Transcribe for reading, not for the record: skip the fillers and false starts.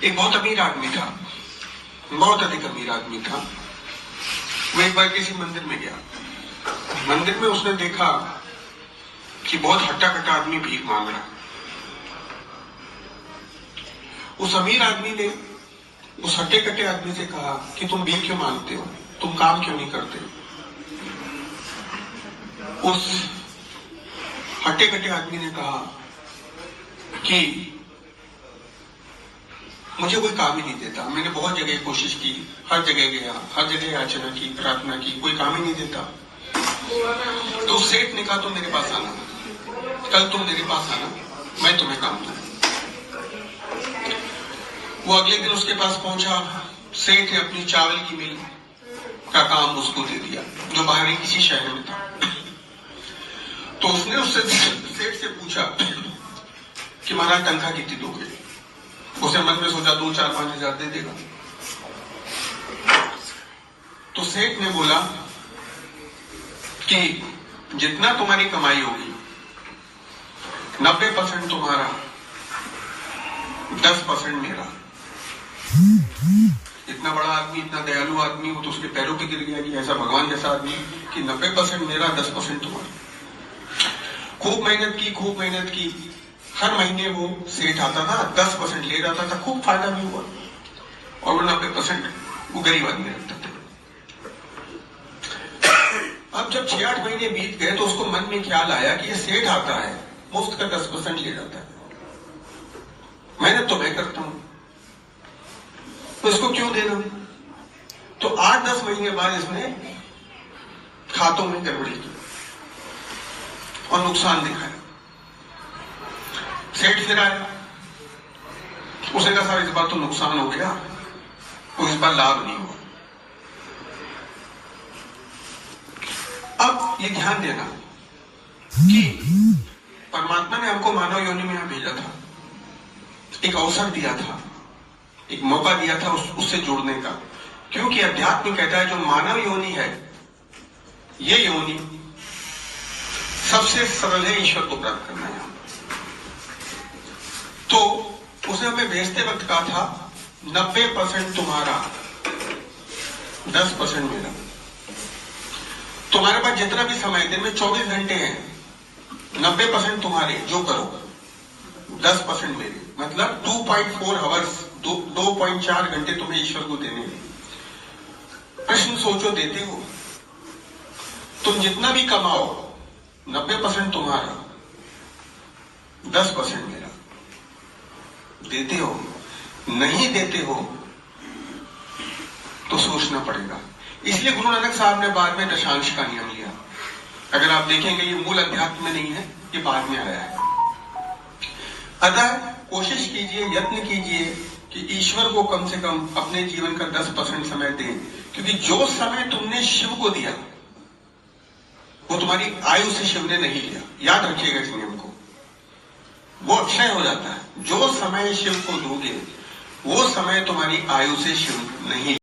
एक बहुत अमीर आदमी था, बहुत अधिक अमीर आदमी था। वो एक बार किसी मंदिर में गया। मंदिर में उसने देखा कि बहुत हट्टा कट्टा आदमी भीख मांग रहा। उस अमीर आदमी ने उस हट्टे कट्टे आदमी से कहा कि तुम भीख क्यों मांगते हो, तुम काम क्यों नहीं करते। उस हट्टे कट्टे आदमी ने कहा कि मुझे कोई काम ही नहीं देता, मैंने बहुत जगह कोशिश की, हर जगह गया, हर जगह याचना की, प्रार्थना की, कोई काम ही नहीं देता। तो सेठ ने कहा तुम मेरे पास आना, कल तुम मेरे पास आना, मैं तुम्हें काम दूंगा। वो अगले दिन उसके पास पहुंचा। सेठ ने अपनी चावल की मिल का काम उसको दे दिया, जो बाहरी किसी शहर में था। तो उसने उससे सेठ से पूछा कि महाराज तनख्वाह कितनी दोगे। उसने मन में सोचा 2, 4, 5 हजार दे देगा। तो सेठ ने बोला कि जितना तुम्हारी कमाई होगी 90% तुम्हारा, 10% मेरा। इतना बड़ा आदमी, इतना दयालु आदमी, वो तो उसके पैरों पे गिर गया कि ऐसा भगवान जैसा आदमी कि 90% मेरा, 10% तुम्हारा। खूब मेहनत की। हर महीने वो सेठ आता था, 10% ले जाता था, खूब फायदा भी हुआ। और वो 90% वो गरीब आदमी रखता था। अब जब 6-8 महीने बीत गए तो उसको मन में ख्याल आया कि ये सेठ आता है, मुफ्त का 10% ले जाता है, मेहनत तो मैं करता हूं, तो इसको क्यों देना। तो 8-10 महीने बाद इसने खातों में गड़बड़ी की और नुकसान दिखाया। सेठ फिर आया, उसने कहा साहब इस बार तो नुकसान हो गया, तो इस बार लाभ नहीं हुआ। अब ये ध्यान देना कि परमात्मा ने हमको मानव योनि में यहां भेजा था, एक अवसर दिया था, एक मौका दिया था उससे जुड़ने का। क्योंकि अध्यात्म कहता है जो मानव योनि है, ये योनि सबसे सरल है ईश्वर को प्राप्त करना है। तो उसने हमें भेजते वक्त कहा था 90% तुम्हारा, 10% मेरा। तुम्हारे पास जितना भी समय, दिन में 24 घंटे हैं, 90% तुम्हारे, जो करो, 10% मेरे। मतलब 2.4 आवर्स, 2.4 घंटे तुम्हें ईश्वर को देने। प्रश्न सोचो, देते हो? तुम जितना भी कमाओ 90% तुम्हारा, 10% मेरा। देते हो? नहीं देते हो तो सोचना पड़ेगा। इसलिए गुरु नानक साहब ने बाद में दशांश का नियम लिया। अगर आप देखेंगे ये मूल अध्यात्म में नहीं है, ये बाद में आया है। अतः कोशिश कीजिए, यत्न कीजिए कि ईश्वर को कम से कम अपने जीवन का 10% समय दें। क्योंकि जो समय तुमने शिव को दिया वो तुम्हारी आयु से शिव ने नहीं लिया। याद रखिएगा इस नियम को, वो अक्षय हो जाता है। जो समय शिव को दोगे वो समय तुम्हारी आयु से शिव नहीं